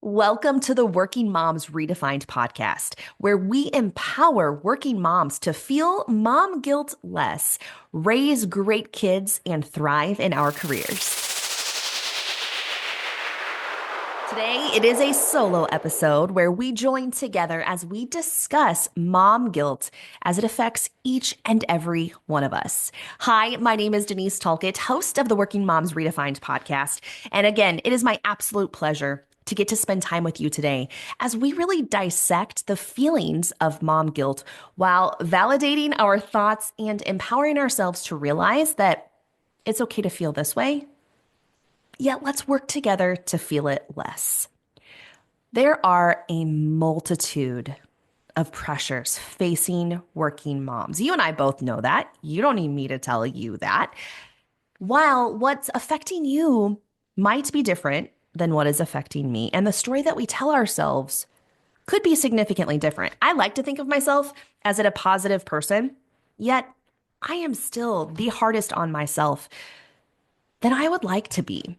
Welcome to the Working Moms Redefined podcast, where we empower working moms to feel mom guilt less, raise great kids, and thrive in our careers. Today, it is a solo episode where we join together as we discuss mom guilt as it affects each and every one of us. Hi, my name is Denise Talkett, host of the Working Moms Redefined podcast. And again, it is my absolute pleasure to get to spend time with you today as we really dissect the feelings of mom guilt while validating our thoughts and empowering ourselves to realize that it's okay to feel this way. Yet let's work together to feel it less. There are a multitude of pressures facing working moms. You and I both know that. You don't need me to tell you that. While what's affecting you might be different than what is affecting me, and the story that we tell ourselves could be significantly different. I like to think of myself as a positive person, yet I am still the hardest on myself than I would like to be.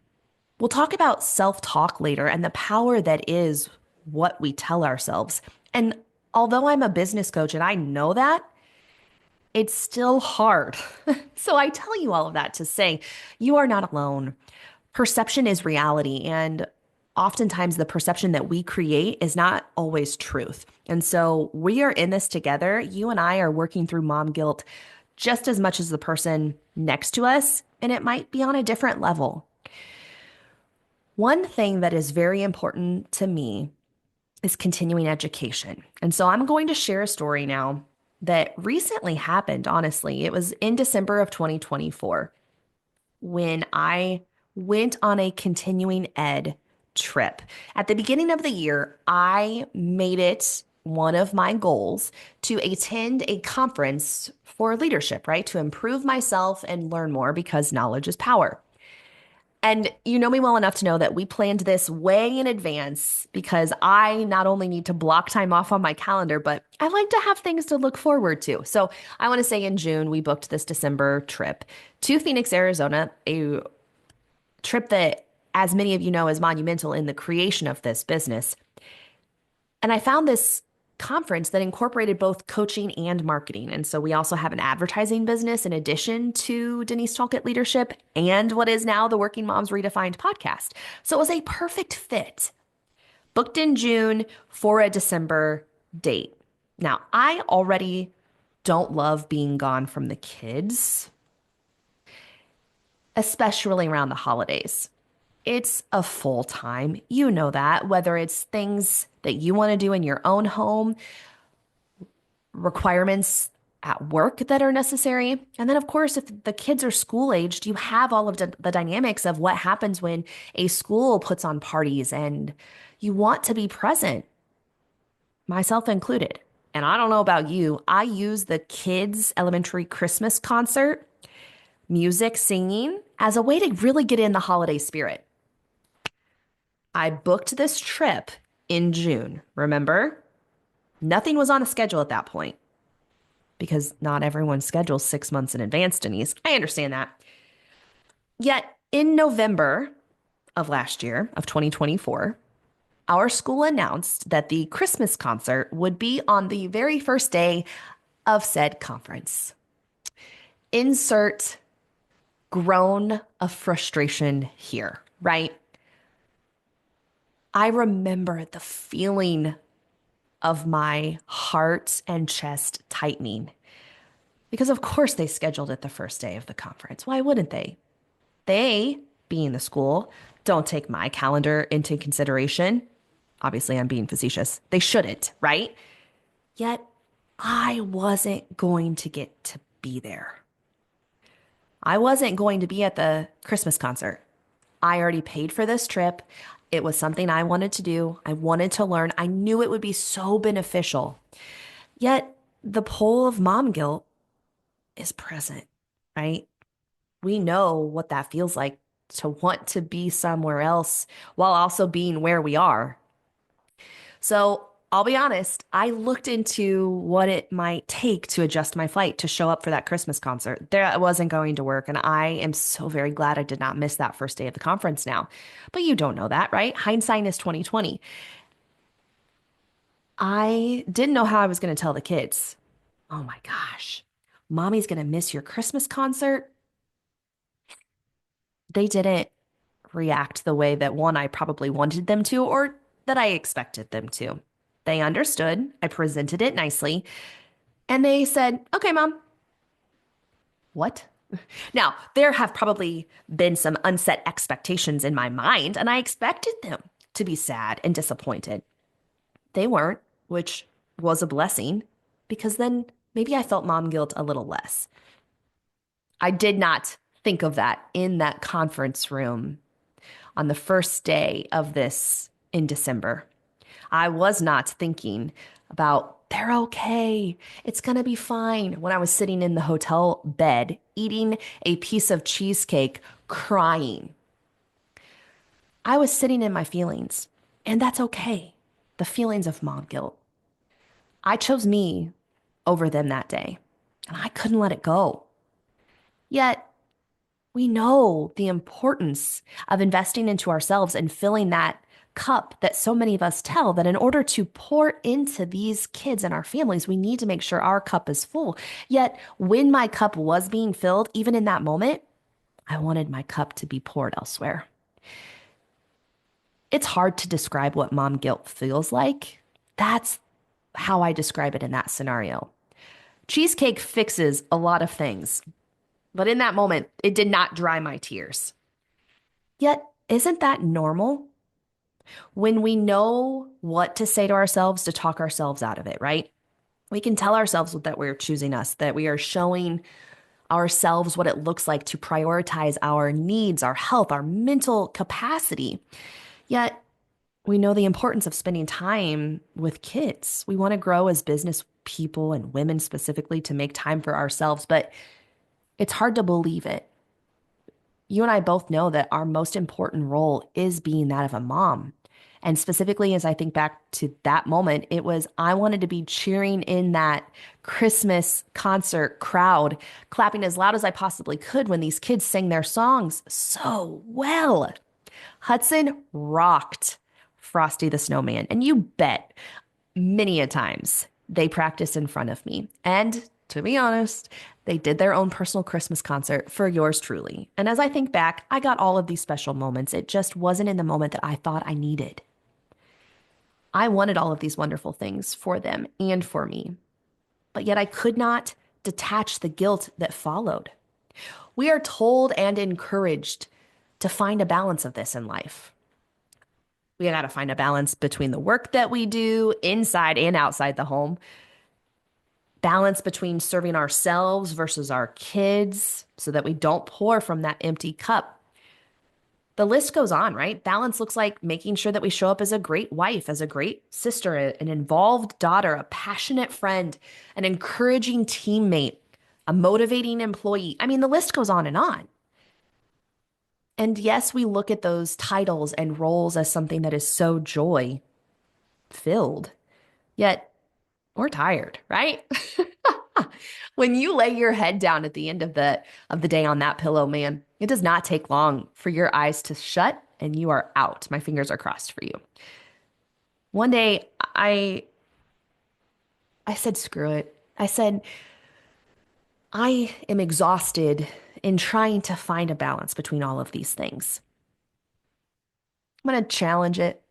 We'll talk about self-talk later and the power that is what we tell ourselves. And although I'm a business coach and I know that, it's still hard. So I tell you all of that to say you are not alone. Perception is reality, and oftentimes the perception that we create is not always truth. And so we are in this together. You and I are working through mom guilt just as much as the person next to us, and it might be on a different level. One thing that is very important to me is continuing education. And so I'm going to share a story now that recently happened, honestly. It was in December of 2024 when I went on a continuing ed trip. At the beginning of the year, I made it one of my goals to attend a conference for leadership, right? To improve myself and learn more because knowledge is power. And you know me well enough to know that we planned this way in advance because I not only need to block time off on my calendar, but I like to have things to look forward to. So I want to say in June, we booked this December trip to Phoenix, Arizona, a trip that, as many of you know, is monumental in the creation of this business. And I found this conference that incorporated both coaching and marketing. And so we also have an advertising business in addition to Denise Talkett Leadership and what is now the Working Moms Redefined podcast. So it was a perfect fit. Booked in June for a December date. Now, I already don't love being gone from the kids, especially around the holidays. It's a full time. You know that, whether it's things that you want to do in your own home, requirements at work that are necessary. And then, of course, if the kids are school aged, you have all of the dynamics of what happens when a school puts on parties and you want to be present, myself included. And I don't know about you, I use the kids' elementary Christmas concert, music, singing as a way to really get in the holiday spirit. I booked this trip in June, remember? Nothing was on a schedule at that point because not everyone schedules 6 months in advance, Denise. I understand that. Yet in November of last year, of 2024, our school announced that the Christmas concert would be on the very first day of said conference. Insert groan of frustration here, right? I remember the feeling of my heart and chest tightening because, of course, they scheduled it the first day of the conference. Why wouldn't they? They, being the school, don't take my calendar into consideration. Obviously, I'm being facetious. They shouldn't, right? Yet, I wasn't going to get to be there. I wasn't going to be at the Christmas concert. I already paid for this trip. It was something I wanted to do. I wanted to learn. I knew it would be so beneficial. Yet the pull of mom guilt is present, right? We know what that feels like to want to be somewhere else while also being where we are. So I'll be honest, I looked into what it might take to adjust my flight to show up for that Christmas concert. That wasn't going to work, and I am so very glad I did not miss that first day of the conference now. But you don't know that, right? Hindsight is 2020. I didn't know how I was going to tell the kids. Oh my gosh, mommy's going to miss your Christmas concert. They didn't react the way that one, I probably wanted them to, or that I expected them to. They understood. I presented it nicely, and they said, okay, mom. What? Now, there have probably been some unset expectations in my mind, and I expected them to be sad and disappointed. They weren't, which was a blessing because then maybe I felt mom guilt a little less. I did not think of that in that conference room on the first day of this in December. I was not thinking about they're okay. It's going to be fine when I was sitting in the hotel bed eating a piece of cheesecake, crying. I was sitting in my feelings, and that's okay. The feelings of mom guilt. I chose me over them that day, and I couldn't let it go. Yet, we know the importance of investing into ourselves and filling that cup that so many of us tell that in order to pour into these kids and our families, we need to make sure our cup is full. Yet, when my cup was being filled, even in that moment, I wanted my cup to be poured elsewhere. It's hard to describe what mom guilt feels like. That's how I describe it in that scenario. Cheesecake fixes a lot of things, but in that moment, it did not dry my tears. Yet, isn't that normal? When we know what to say to ourselves to talk ourselves out of it, right? We can tell ourselves that we're choosing us, that we are showing ourselves what it looks like to prioritize our needs, our health, our mental capacity. Yet, we know the importance of spending time with kids. We want to grow as business people and women specifically to make time for ourselves, but it's hard to believe it. You and I both know that our most important role is being that of a mom. And specifically, as I think back to that moment, it was I wanted to be cheering in that Christmas concert crowd, clapping as loud as I possibly could when these kids sang their songs so well. Hudson rocked Frosty the Snowman. And you bet many a times they practiced in front of me. And to be honest, they did their own personal Christmas concert for yours truly. And as I think back, I got all of these special moments. It just wasn't in the moment that I thought I needed. I wanted all of these wonderful things for them and for me, but yet I could not detach the guilt that followed. We are told and encouraged to find a balance of this in life. We got to find a balance between the work that we do inside and outside the home, balance between serving ourselves versus our kids so that we don't pour from that empty cup. The list goes on, right? Balance looks like making sure that we show up as a great wife, as a great sister, an involved daughter, a passionate friend, an encouraging teammate, a motivating employee. I mean, the list goes on and on. And yes, we look at those titles and roles as something that is so joy filled, yet we're tired, right? When you lay your head down at the end of the day on that pillow, man, it does not take long for your eyes to shut and you are out. My fingers are crossed for you. One day I said screw it. I said I am exhausted in trying to find a balance between all of these things. I'm going to challenge it.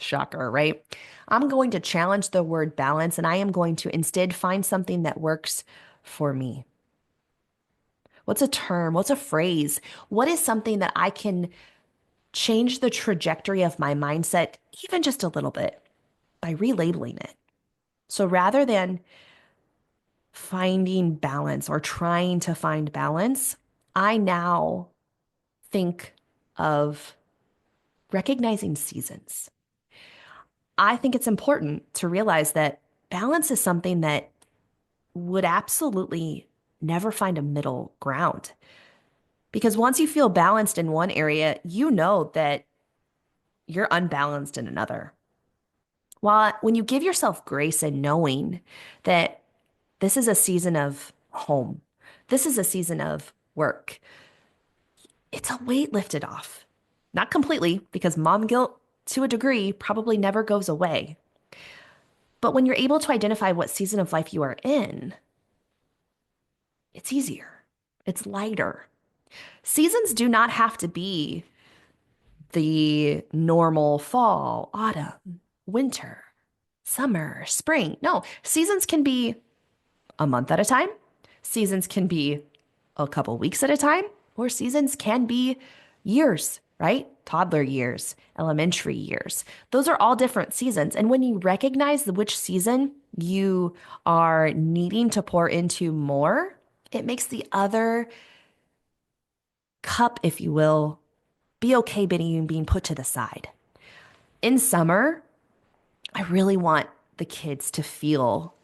Shocker, right? I'm going to challenge the word balance and I am going to instead find something that works for me. What's a term? What's a phrase? What is something that I can change the trajectory of my mindset even just a little bit by relabeling it? So rather than finding balance or trying to find balance, I now think of recognizing seasons. I think it's important to realize that balance is something that would absolutely never find a middle ground. Because once you feel balanced in one area, you know that you're unbalanced in another. When you give yourself grace and knowing that this is a season of home, this is a season of work, it's a weight lifted off. Not completely, because mom guilt to a degree probably never goes away. But when you're able to identify what season of life you are in, it's easier, it's lighter. Seasons do not have to be the normal fall, autumn, winter, summer, spring. No, seasons can be a month at a time. Seasons can be a couple weeks at a time, or seasons can be years, right? Toddler years, elementary years. Those are all different seasons. And when you recognize which season you are needing to pour into more, it makes the other cup, if you will, be okay being put to the side. In summer, I really want the kids to feel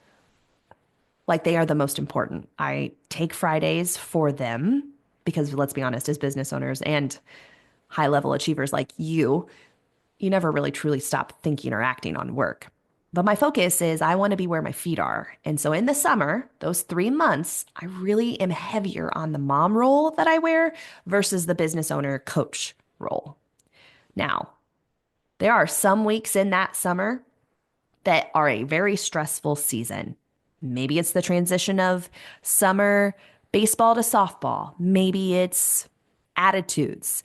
like they are the most important. I take Fridays for them because let's be honest, as business owners and high level achievers like you never really truly stop thinking or acting on work. But my focus is I want to be where my feet are. And so in the summer, those 3 months, I really am heavier on the mom role that I wear versus the business owner coach role. Now, there are some weeks in that summer that are a very stressful season. Maybe it's the transition of summer baseball to softball. Maybe it's attitudes,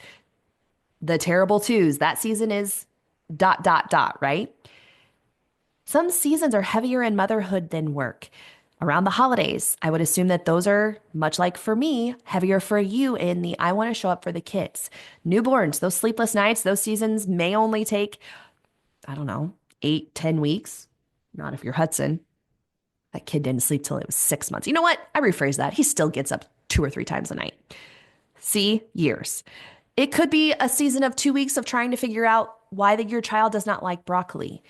the terrible twos. That season is dot, dot, dot, right? Some seasons are heavier in motherhood than work. Around the holidays, I would assume that those are, much like for me, heavier for you in the I want to show up for the kids. Newborns, those sleepless nights, those seasons may only take, I don't know, 8, 10 weeks. Not if you're Hudson. That kid didn't sleep till it was 6 months. You know what? I rephrase that. He still gets up 2 or 3 times a night. See, years. It could be a season of 2 weeks of trying to figure out why your child does not like broccoli.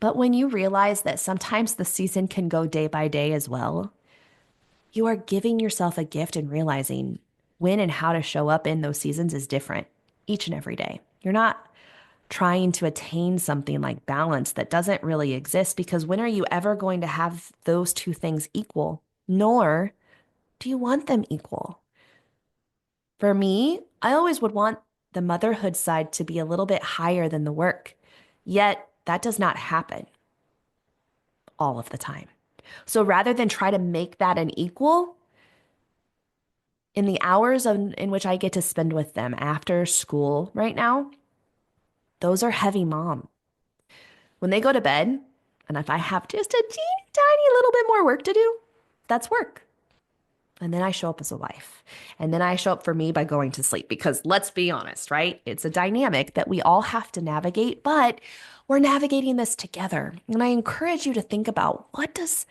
But when you realize that sometimes the season can go day by day as well, you are giving yourself a gift and realizing when and how to show up in those seasons is different each and every day. You're not trying to attain something like balance that doesn't really exist because when are you ever going to have those two things equal? Nor do you want them equal. For me, I always would want the motherhood side to be a little bit higher than the work. Yet that does not happen all of the time. So rather than try to make that an equal, in the hours in which I get to spend with them after school right now, those are heavy mom. When they go to bed, and if I have just a teeny tiny little bit more work to do, that's work. And then I show up as a wife. And then I show up for me by going to sleep because let's be honest, right? It's a dynamic that we all have to navigate, but we're navigating this together. And I encourage you to think about what does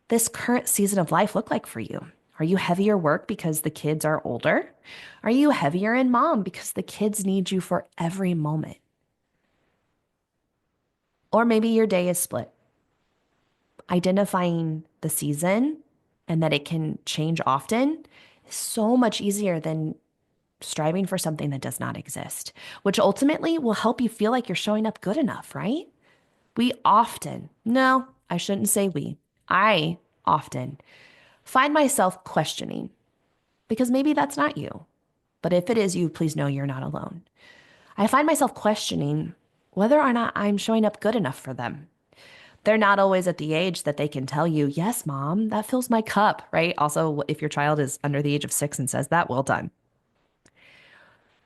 this current season of life look like for you? Are you heavier work because the kids are older? Are you heavier in mom because the kids need you for every moment? Or maybe your day is split. Identifying the season and that it can change often is so much easier than striving for something that does not exist, which ultimately will help you feel like you're showing up good enough, right? We often, no, I shouldn't say we, I often find myself questioning because maybe that's not you. But if it is you, please know you're not alone. I find myself questioning whether or not I'm showing up good enough for them. They're not always at the age that they can tell you, yes, mom, that fills my cup, right? Also, if your child is under the age of 6 and says that, well done.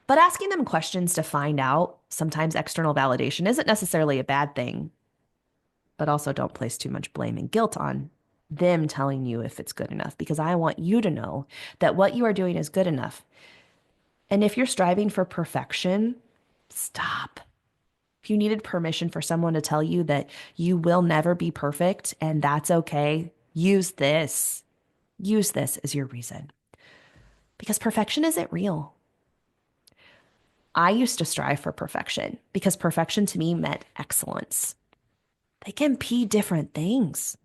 But asking them questions to find out sometimes external validation isn't necessarily a bad thing, but also don't place too much blame and guilt on them telling you if it's good enough, because I want you to know that what you are doing is good enough. And if you're striving for perfection, stop. If you needed permission for someone to tell you that you will never be perfect and that's okay, use this. Use this as your reason. Because perfection isn't real. I used to strive for perfection because perfection to me meant excellence. They can be different things.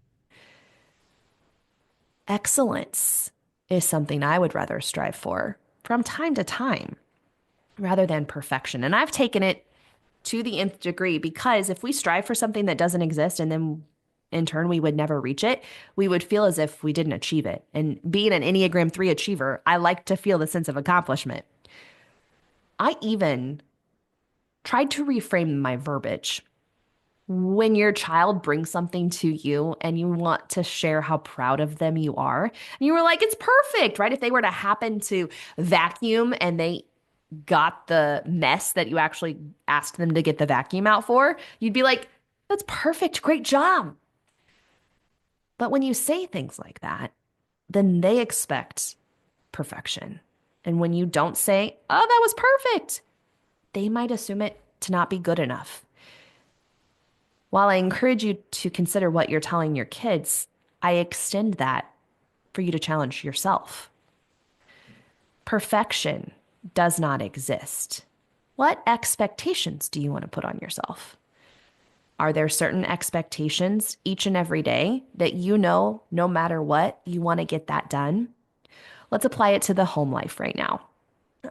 Excellence is something I would rather strive for from time to time rather than perfection. And I've taken it to the nth degree, because if we strive for something that doesn't exist and then in turn we would never reach it, we would feel as if we didn't achieve it. And being an Enneagram 3 achiever, I like to feel the sense of accomplishment. I even tried to reframe my verbiage. When your child brings something to you and you want to share how proud of them you are, and you were like, it's perfect, right? If they were to happen to vacuum and they got the mess that you actually asked them to get the vacuum out for, you'd be like, that's perfect, great job. But when you say things like that, then they expect perfection. And when you don't say, oh, that was perfect, they might assume it to not be good enough. While I encourage you to consider what you're telling your kids, I extend that for you to challenge yourself. Perfection does not exist. What expectations do you want to put on yourself? Are there certain expectations each and every day that you know, no matter what, you want to get that done? Let's apply it to the home life right now.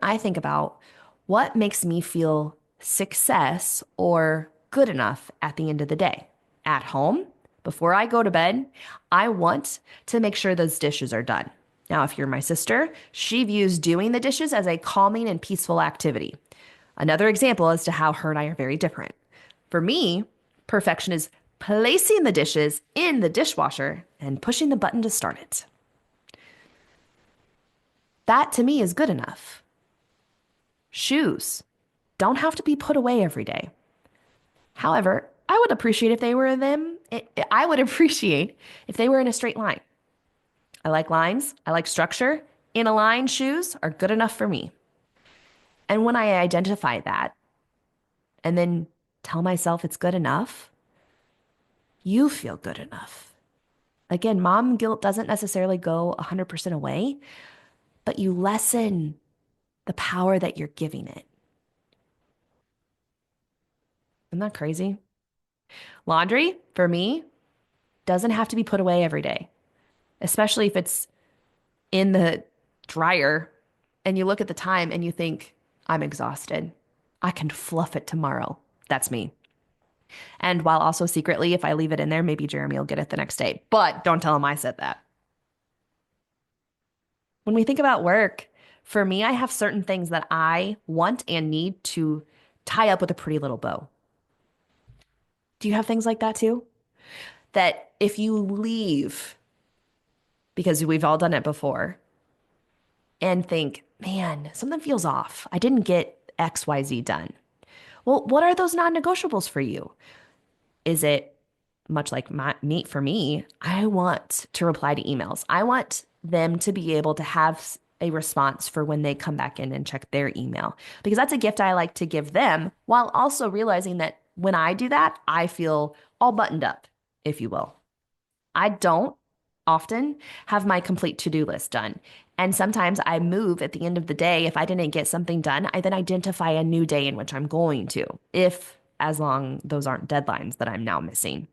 I think about what makes me feel success or good enough at the end of the day. At home, before I go to bed, I want to make sure those dishes are done. Now, if you're my sister, she views doing the dishes as a calming and peaceful activity. Another example as to how her and I are very different. For me, perfection is placing the dishes in the dishwasher and pushing the button to start it. That to me is good enough. Shoes don't have to be put away every day. However, I would appreciate if they were them. I would appreciate if they were in a straight line. I like lines. I like structure. In a line, shoes are good enough for me. And when I identify that and then tell myself it's good enough, you feel good enough. Again, mom guilt doesn't necessarily go 100% away, but you lessen the power that you're giving it. Isn't that crazy? Laundry, for me, doesn't have to be put away every day, especially if it's in the dryer and you look at the time and you think, I'm exhausted. I can fluff it tomorrow. That's me. And while also secretly, if I leave it in there, maybe Jeremy will get it the next day. But don't tell him I said that. When we think about work, for me, I have certain things that I want and need to tie up with a pretty little bow. Do you have things like that too? That if you leave, because we've all done it before, and think, man, something feels off. I didn't get XYZ done. Well, what are those non negotiables for you? Is it much like meat for me? I want to reply to emails. I want them to be able to have a response for when they come back in and check their email, because that's a gift I like to give them while also realizing that when I do that, I feel all buttoned up, if you will. I don't often have my complete to-do list done. And sometimes I move at the end of the day. If I didn't get something done, I then identify a new day in which I'm going to, if as long those aren't deadlines that I'm now missing.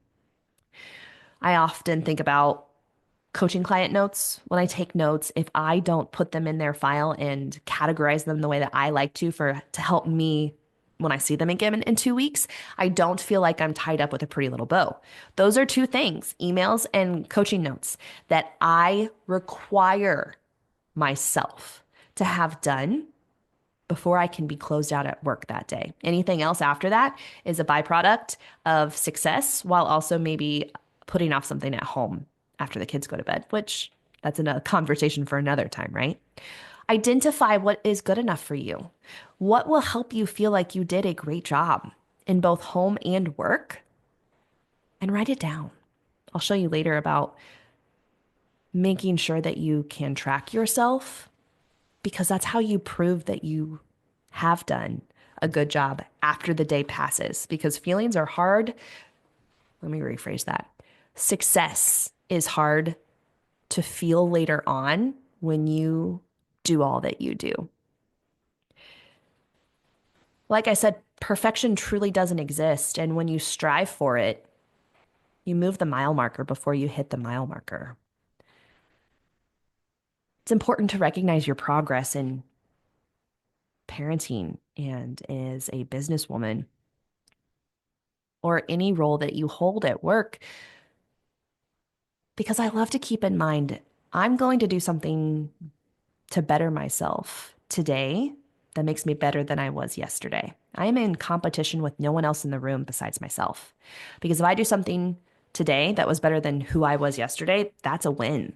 I often think about coaching client notes. When I take notes, if I don't put them in their file and categorize them the way that I like to help me when I see them again in 2 weeks, I don't feel like I'm tied up with a pretty little bow. Those are two things, emails and coaching notes, that I require myself to have done before I can be closed out at work that day. Anything else after that is a byproduct of success while also maybe putting off something at home after the kids go to bed, which that's a conversation for another time, right? Identify what is good enough for you. What will help you feel like you did a great job in both home and work? And write it down. I'll show you later about making sure that you can track yourself, because that's how you prove that you have done a good job after the day passes, because feelings are hard. Let me rephrase that. Success is hard to feel later on when you do all that you do. Like I said, perfection truly doesn't exist. And when you strive for it, you move the mile marker before you hit the mile marker. It's important to recognize your progress in parenting and as a businesswoman. or any role that you hold at work, because I love to keep in mind I'm going to do something to better myself today that makes me better than I was yesterday. I am in competition with no one else in the room besides myself. Because if I do something today that was better than who I was yesterday, that's a win.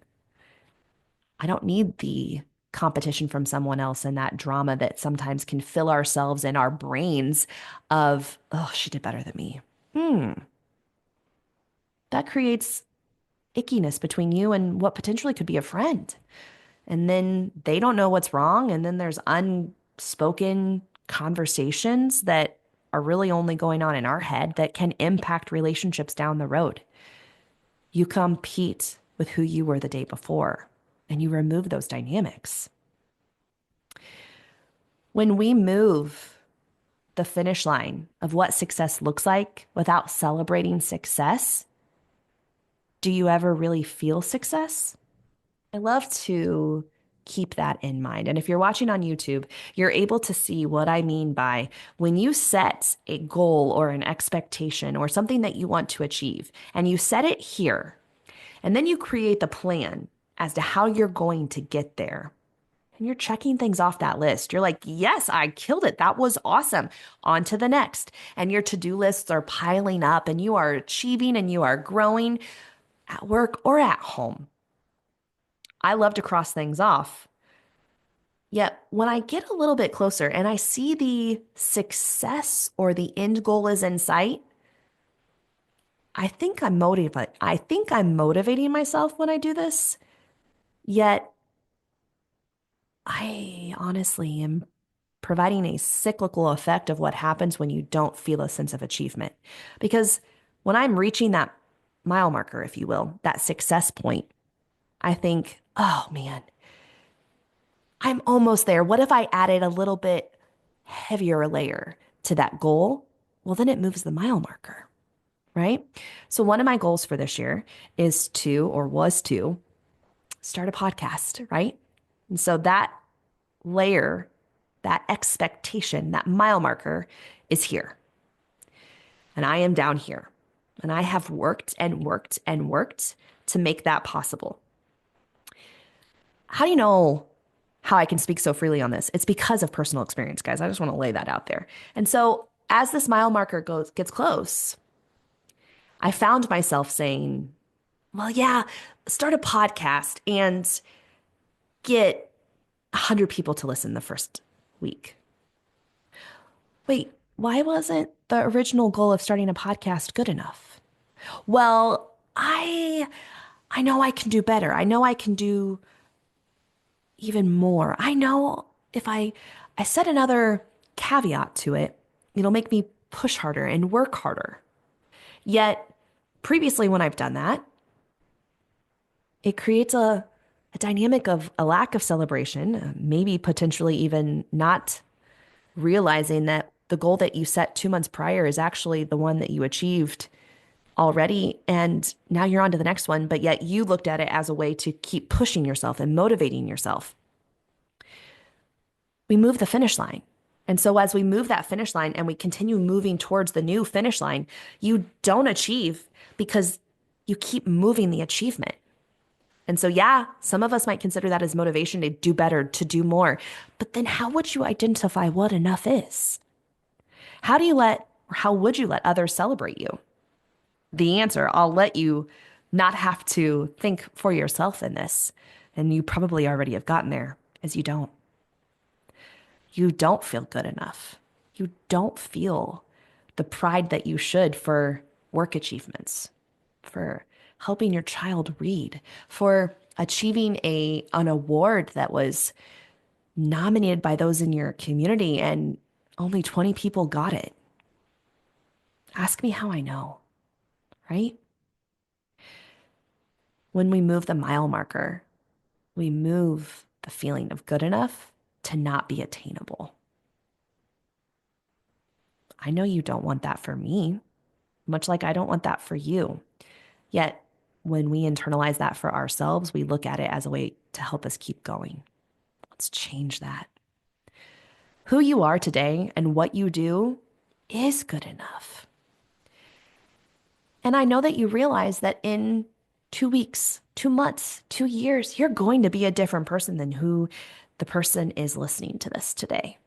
I don't need the competition from someone else and that drama that sometimes can fill ourselves in our brains of, oh, she did better than me. Hmm. That creates ickiness between you and what potentially could be a friend. And then they don't know what's wrong. And then there's unspoken conversations that are really only going on in our head that can impact relationships down the road. You compete with who you were the day before and you remove those dynamics. When we move the finish line of what success looks like without celebrating success, do you ever really feel success? I love to keep that in mind. And if you're watching on YouTube, you're able to see what I mean by when you set a goal or an expectation or something that you want to achieve, and you set it here, and then you create the plan as to how you're going to get there. And you're checking things off that list. You're like, yes, I killed it. That was awesome. On to the next. And your to-do lists are piling up and you are achieving and you are growing at work or at home. I love to cross things off. Yet when I get a little bit closer and I see the success or the end goal is in sight, I think I'm motivating myself when I do this. Yet I honestly am providing a cyclical effect of what happens when you don't feel a sense of achievement. Because when I'm reaching that mile marker, if you will, that success point, I think, oh man, I'm almost there. What if I added a little bit heavier layer to that goal? Well, then it moves the mile marker, right? So, one of my goals for this year is to, or was to, start a podcast, right? And so that layer, that expectation, that mile marker is here. And I am down here. And I have worked and worked and worked to make that possible. How do you know how I can speak so freely on this? It's because of personal experience, guys. I just want to lay that out there. And so as this mile marker gets close, I found myself saying, well, yeah, start a podcast and get 100 people to listen the first week. Wait, why wasn't the original goal of starting a podcast good enough? Well, I know I can do better. I know I can do even more. I know if I set another caveat to it, it'll make me push harder and work harder. Yet previously when I've done that, it creates a dynamic of a lack of celebration, maybe potentially even not realizing that the goal that you set 2 months prior is actually the one that you achieved already. And now you're on to the next one, but yet you looked at it as a way to keep pushing yourself and motivating yourself. We move the finish line. And so as we move that finish line and we continue moving towards the new finish line, you don't achieve because you keep moving the achievement. And so, yeah, some of us might consider that as motivation to do better, to do more. But then how would you identify what enough is? How would you let others celebrate you? The answer, I'll let you not have to think for yourself in this. And you probably already have gotten there, is you don't. You don't feel good enough. You don't feel the pride that you should for work achievements, for helping your child read, for achieving an award that was nominated by those in your community and only 20 people got it. Ask me how I know, right? When we move the mile marker, we move the feeling of good enough to not be attainable. I know you don't want that for me, much like I don't want that for you. Yet, when we internalize that for ourselves, we look at it as a way to help us keep going. Let's change that. Who you are today and what you do is good enough. And I know that you realize that in 2 weeks, 2 months, 2 years, you're going to be a different person than who the person is listening to this today.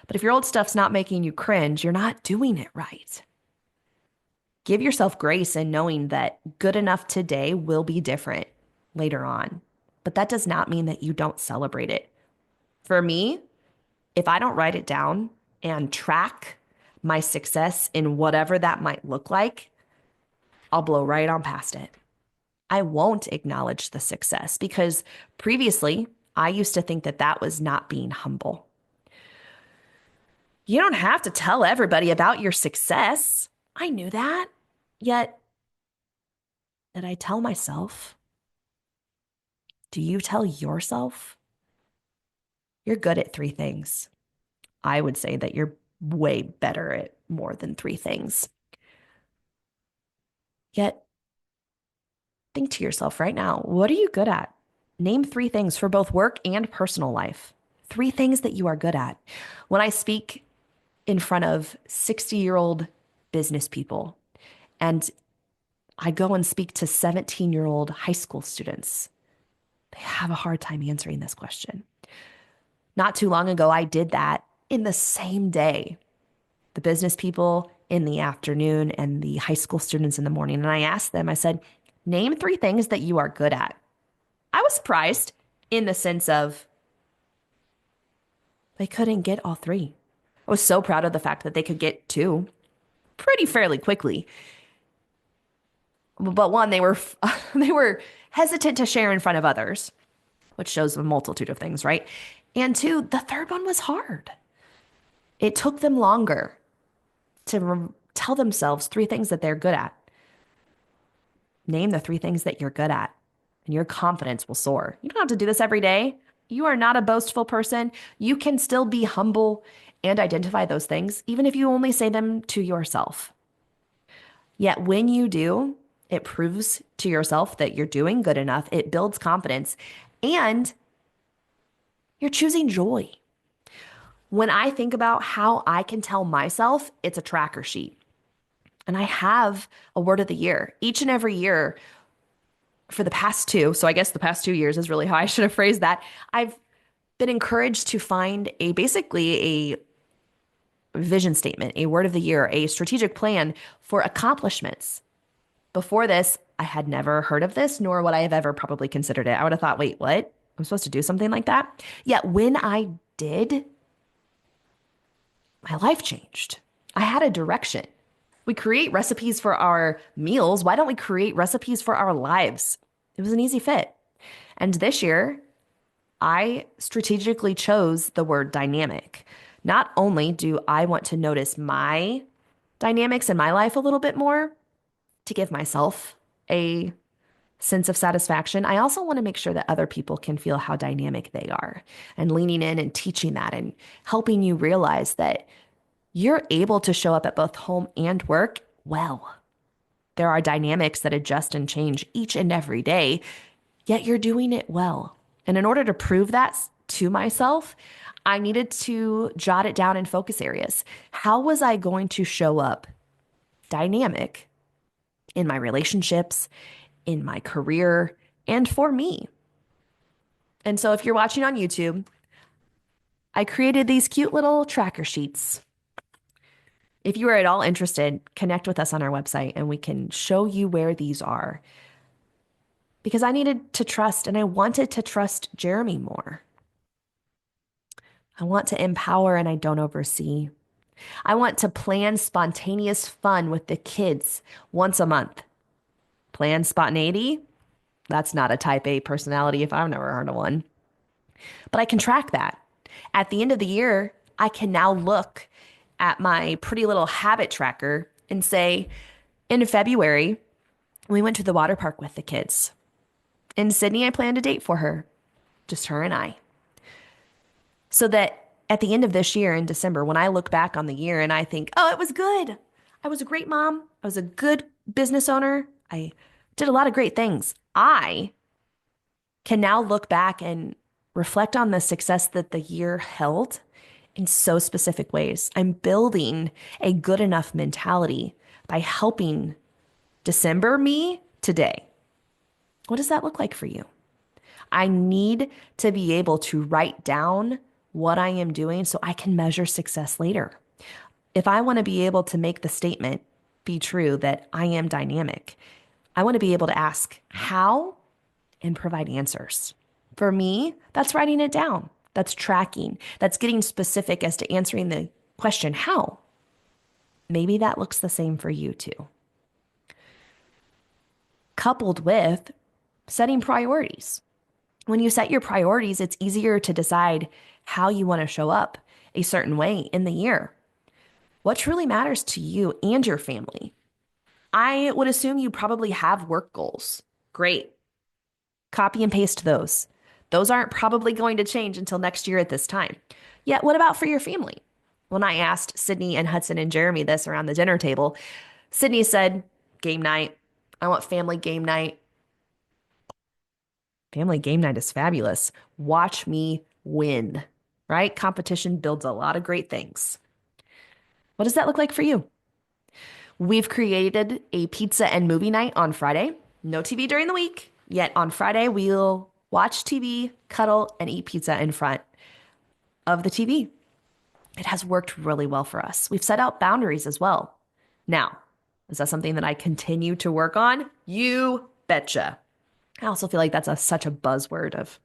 But if your old stuff's not making you cringe, you're not doing it right. Give yourself grace in knowing that good enough today will be different later on. But that does not mean that you don't celebrate it. For me, if I don't write it down and track my success in whatever that might look like, I'll blow right on past it. I won't acknowledge the success because previously I used to think that that was not being humble. You don't have to tell everybody about your success. I knew that. Yet, did I tell myself? Do you tell yourself? You're good at three things. I would say that you're way better at more than three things. Yet, think to yourself right now, what are you good at? Name three things for both work and personal life. Three things that you are good at. When I speak in front of 60-year-old business people and I go and speak to 17-year-old high school students, they have a hard time answering this question. Not too long ago, I did that in the same day. The business people in the afternoon and the high school students in the morning. And I asked them, I said, name three things that you are good at. I was surprised in the sense of they couldn't get all three. I was so proud of the fact that they could get two pretty fairly quickly. But one, they were they were hesitant to share in front of others, which shows a multitude of things, right? And two, the third one was hard. It took them longer to tell themselves three things that they're good at. Name the three things that you're good at, and your confidence will soar. You don't have to do this every day. You are not a boastful person. You can still be humble and identify those things, even if you only say them to yourself. Yet when you do, it proves to yourself that you're doing good enough. It builds confidence and you're choosing joy. When I think about how I can tell myself, it's a tracker sheet. And I have a word of the year each and every year for the past two. So I guess the past 2 years is really how I should have phrased that. I've been encouraged to find basically a vision statement, a word of the year, a strategic plan for accomplishments. Before this, I had never heard of this, nor would I have ever probably considered it. I would have thought, wait, what? I'm supposed to do something like that? Yet when I did, my life changed. I had a direction. We create recipes for our meals. Why don't we create recipes for our lives? It was an easy fit. And this year, I strategically chose the word dynamic. Not only do I want to notice my dynamics in my life a little bit more to give myself a sense of satisfaction, I also want to make sure that other people can feel how dynamic they are and leaning in and teaching that and helping you realize that you're able to show up at both home and work well. There are dynamics that adjust and change each and every day, yet you're doing it well. And in order to prove that to myself, I needed to jot it down in focus areas. How was I going to show up dynamic in my relationships, in my career, and for me? And so if you're watching on YouTube, I created these cute little tracker sheets. If you are at all interested, connect with us on our website and we can show you where these are. Because I needed to trust and I wanted to trust Jeremy more. I want to empower and I don't oversee. I want to plan spontaneous fun with the kids once a month. Plan spontaneity? That's not a type A personality if I've never heard of one. But I can track that. At the end of the year, I can now look at my pretty little habit tracker and say, in February, we went to the water park with the kids. In Sydney, I planned a date for her, just her and I. So that at the end of this year in December, when I look back on the year and I think, oh, it was good. I was a great mom. I was a good business owner. I did a lot of great things. I can now look back and reflect on the success that the year held in so specific ways. I'm building a good enough mentality by helping December me today. What does that look like for you? I need to be able to write down what I am doing so I can measure success later. If I want to be able to make the statement be true that I am dynamic, I want to be able to ask how and provide answers. For me, that's writing it down. That's tracking. That's getting specific as to answering the question, how? Maybe that looks the same for you too. Coupled with setting priorities. When you set your priorities, it's easier to decide how you want to show up a certain way in the year. What truly matters to you and your family? I would assume you probably have work goals. Great. Copy and paste those. Those aren't probably going to change until next year at this time. Yet, what about for your family? When I asked Sydney and Hudson and Jeremy this around the dinner table, Sydney said, game night. I want family game night. Family game night is fabulous. Watch me win, right? Competition builds a lot of great things. What does that look like for you? We've created a pizza and movie night on Friday. No TV during the week. Yet on Friday, we'll watch TV, cuddle, and eat pizza in front of the TV. It has worked really well for us. We've set out boundaries as well. Now, is that something that I continue to work on? You betcha. I also feel like that's such a buzzword of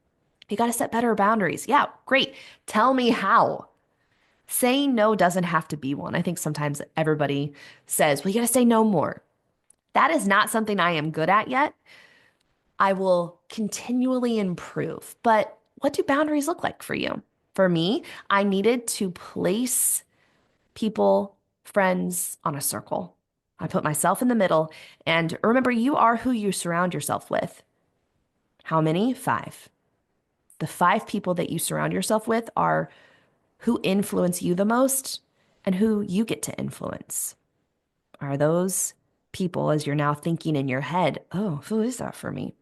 you got to set better boundaries. Yeah, great. Tell me how. Saying no doesn't have to be one. I think sometimes everybody says, well, you got to say no more. That is not something I am good at yet. I will continually improve. But what do boundaries look like for you? For me, I needed to place people, friends on a circle. I put myself in the middle. And remember, you are who you surround yourself with. How many? 5. The 5 people that you surround yourself with are who influence you the most and who you get to influence. Are those people, as you're now thinking in your head, oh, who is that for me?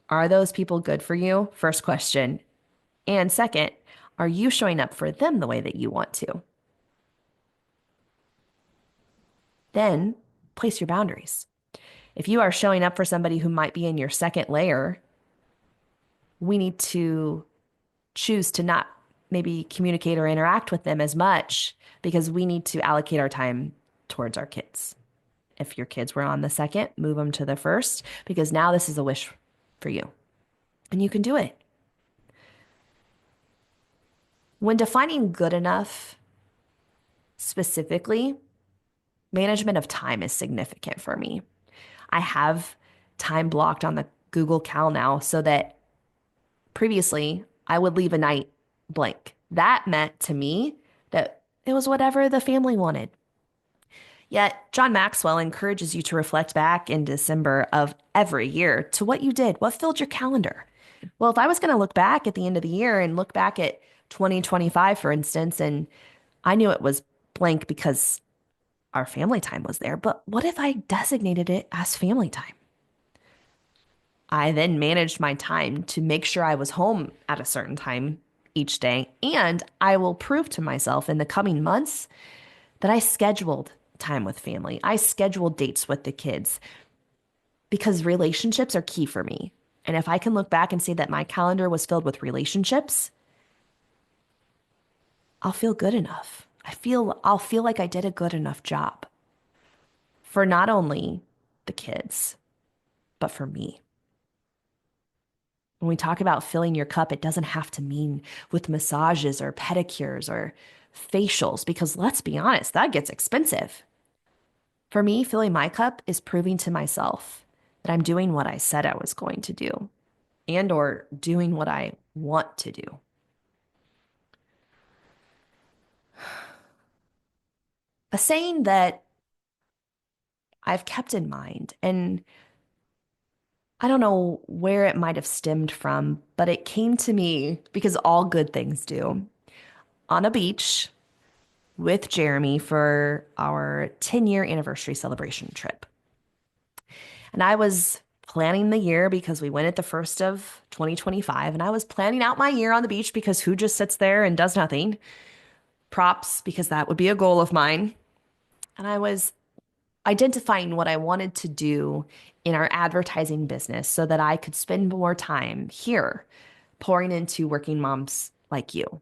Are those people good for you? First question. And second, are you showing up for them the way that you want to? Then place your boundaries. If you are showing up for somebody who might be in your second layer, we need to choose to not maybe communicate or interact with them as much because we need to allocate our time towards our kids. If your kids were on the second, move them to the first because now this is a wish for you and you can do it. When defining good enough specifically, management of time is significant for me. I have time blocked on the Google Cal now so that previously I would leave a night blank. That meant to me that it was whatever the family wanted. Yet, John Maxwell encourages you to reflect back in December of every year to what you did, what filled your calendar. Well, if I was going to look back at the end of the year and look back at 2025, for instance, and I knew it was blank because our family time was there, but what if I designated it as family time? I then managed my time to make sure I was home at a certain time each day. And I will prove to myself in the coming months that I scheduled time with family. I scheduled dates with the kids because relationships are key for me. And if I can look back and say that my calendar was filled with relationships, I'll feel good enough. I'll feel like I did a good enough job for not only the kids, but for me. When we talk about filling your cup, it doesn't have to mean with massages or pedicures or facials, because let's be honest, that gets expensive. For me, filling my cup is proving to myself that I'm doing what I said I was going to do and or doing what I want to do. A saying that I've kept in mind, and I don't know where it might have stemmed from, but it came to me because all good things do. On a beach with Jeremy for our 10-year anniversary celebration trip. And I was planning the year because we went at the first of 2025, and I was planning out my year on the beach because who just sits there and does nothing? Props, because that would be a goal of mine. And I was identifying what I wanted to do in our advertising business so that I could spend more time here pouring into working moms like you.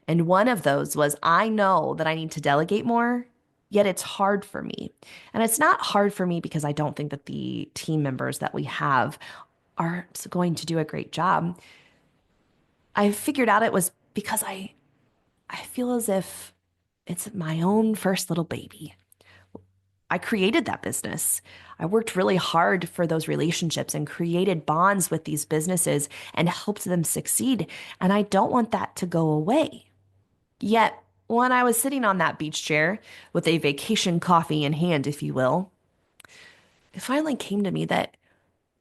And one of those was I know that I need to delegate more, yet it's hard for me. And it's not hard for me because I don't think that the team members that we have are going to do a great job. I figured out it was because I feel as if it's my own first little baby. I created that business. I worked really hard for those relationships and created bonds with these businesses and helped them succeed. And I don't want that to go away. Yet, when I was sitting on that beach chair with a vacation coffee in hand, if you will, it finally came to me that,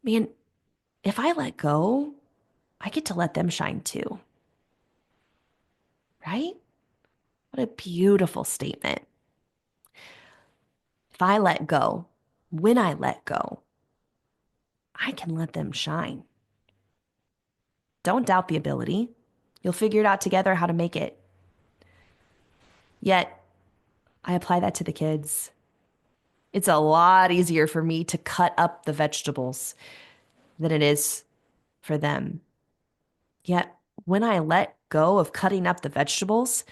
man, if I let go, I get to let them shine too, right? What a beautiful statement. If I let go, when I let go, I can let them shine. Don't doubt the ability. You'll figure it out together how to make it. Yet, I apply that to the kids. It's a lot easier for me to cut up the vegetables than it is for them. Yet, when I let go of cutting up the vegetables,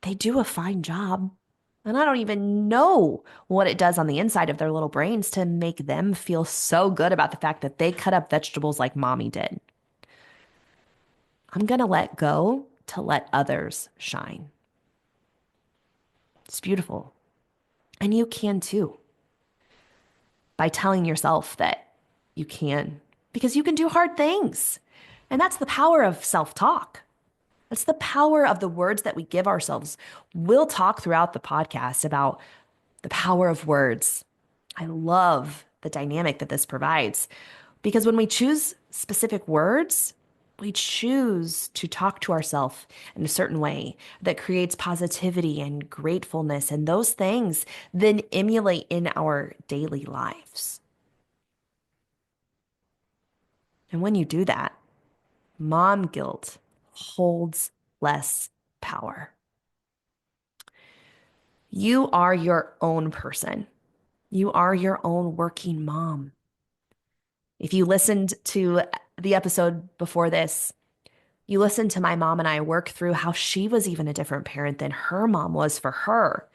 they do a fine job. And I don't even know what it does on the inside of their little brains to make them feel so good about the fact that they cut up vegetables like mommy did. I'm going to let go to let others shine. It's beautiful. And you can too, by telling yourself that you can, because you can do hard things. And that's the power of self-talk. That's the power of the words that we give ourselves. We'll talk throughout the podcast about the power of words. I love the dynamic that this provides because when we choose specific words, we choose to talk to ourselves in a certain way that creates positivity and gratefulness, and those things then emulate in our daily lives. And when you do that, mom guilt holds less power. You are your own person. You are your own working mom. If you listened to the episode before this, you listened to my mom and I work through how she was even a different parent than her mom was for her,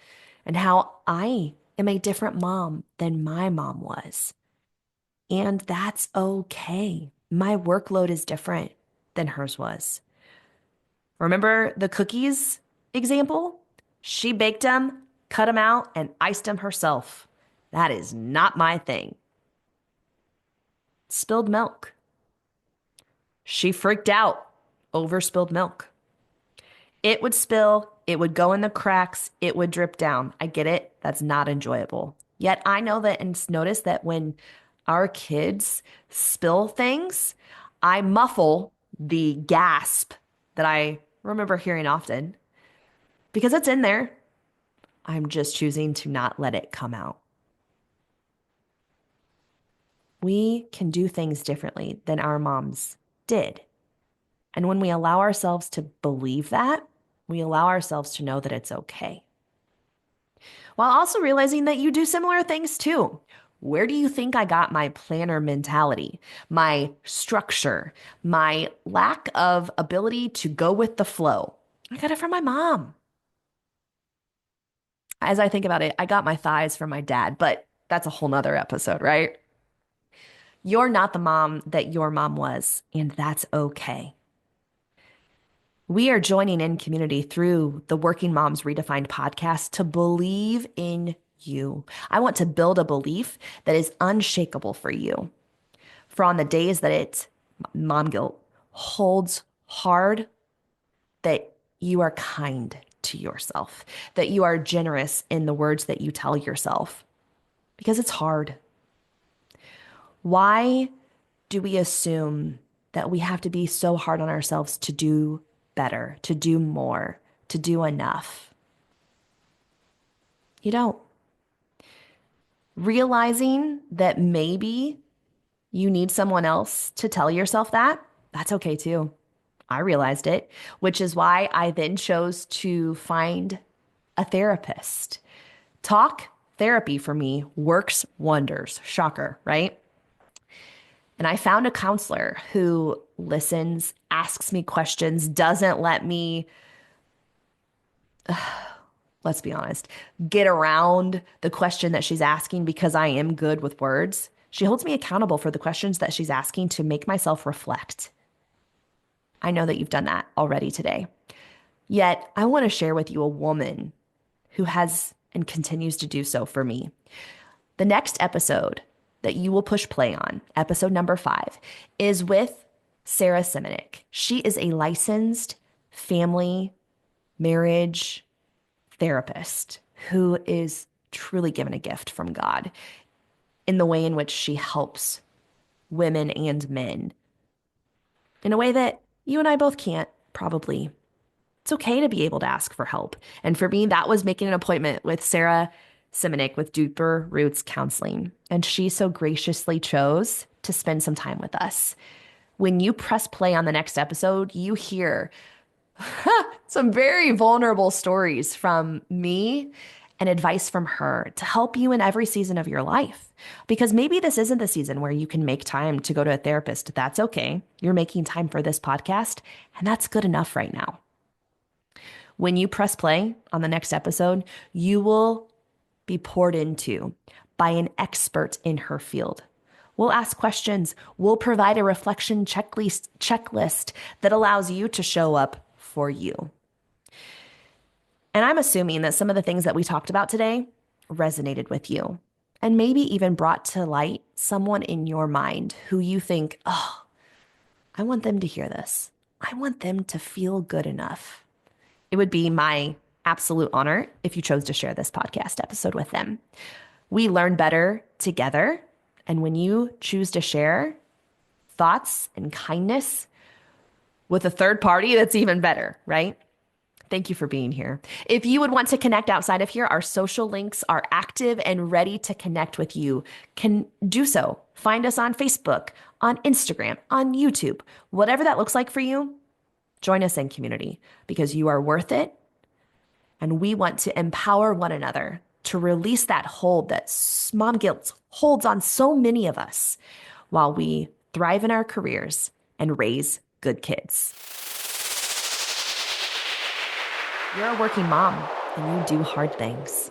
and how I am a different mom than my mom was. And that's okay. My workload is different than hers was. Remember the cookies example? She baked them, cut them out, and iced them herself. That is not my thing. Spilled milk. She freaked out over spilled milk. It would spill, it would go in the cracks, it would drip down. I get it. That's not enjoyable. Yet I know that and notice that when our kids spill things, I muffle the gasp that I remember hearing often because it's in there. I'm just choosing to not let it come out. We can do things differently than our moms did. And when we allow ourselves to believe that, we allow ourselves to know that it's okay. While also realizing that you do similar things too. Where do you think I got my planner mentality, my structure, my lack of ability to go with the flow? I got it from my mom. As I think about it, I got my thighs from my dad, but that's a whole nother episode, right? You're not the mom that your mom was, and that's okay. We are joining in community through the Working Moms Redefined podcast to believe in you. I want to build a belief that is unshakable for you. For on the days that mom guilt holds hard, that you are kind to yourself, that you are generous in the words that you tell yourself, because it's hard. Why do we assume that we have to be so hard on ourselves to do better, to do more, to do enough? You don't. Realizing that maybe you need someone else to tell yourself that, that's okay too. I realized it, which is why I then chose to find a therapist. Talk therapy for me works wonders. Shocker, right? And I found a counselor who listens, asks me questions, doesn't let me, let's be honest, get around the question that she's asking because I am good with words. She holds me accountable for the questions that she's asking to make myself reflect. I know that you've done that already today. Yet, I want to share with you a woman who has and continues to do so for me. The next episode that you will push play on, episode number 5, is with Sarah Simonik. She is a licensed family marriage therapist who is truly given a gift from God in the way in which she helps women and men in a way that you and I both can't, probably. It's okay to be able to ask for help. And for me, that was making an appointment with Sarah Simonik with Deeper Roots Counseling. And she so graciously chose to spend some time with us. When you press play on the next episode, you hear some very vulnerable stories from me and advice from her to help you in every season of your life. Because maybe this isn't the season where you can make time to go to a therapist. That's okay. You're making time for this podcast, and that's good enough right now. When you press play on the next episode, you will be poured into by an expert in her field. We'll ask questions. We'll provide a reflection checklist that allows you to show up for you. And I'm assuming that some of the things that we talked about today resonated with you and maybe even brought to light someone in your mind who you think, oh, I want them to hear this. I want them to feel good enough. It would be my absolute honor if you chose to share this podcast episode with them. We learn better together. And when you choose to share thoughts and kindness with a third party, that's even better, right? Thank you for being here. If you would want to connect outside of here, our social links are active and ready to connect with you. Can do so. Find us on Facebook, on Instagram, on YouTube, whatever that looks like for you. Join us in community because you are worth it. And we want to empower one another to release that hold that mom guilt holds on so many of us while we thrive in our careers and raise good kids. You're a working mom and you do hard things.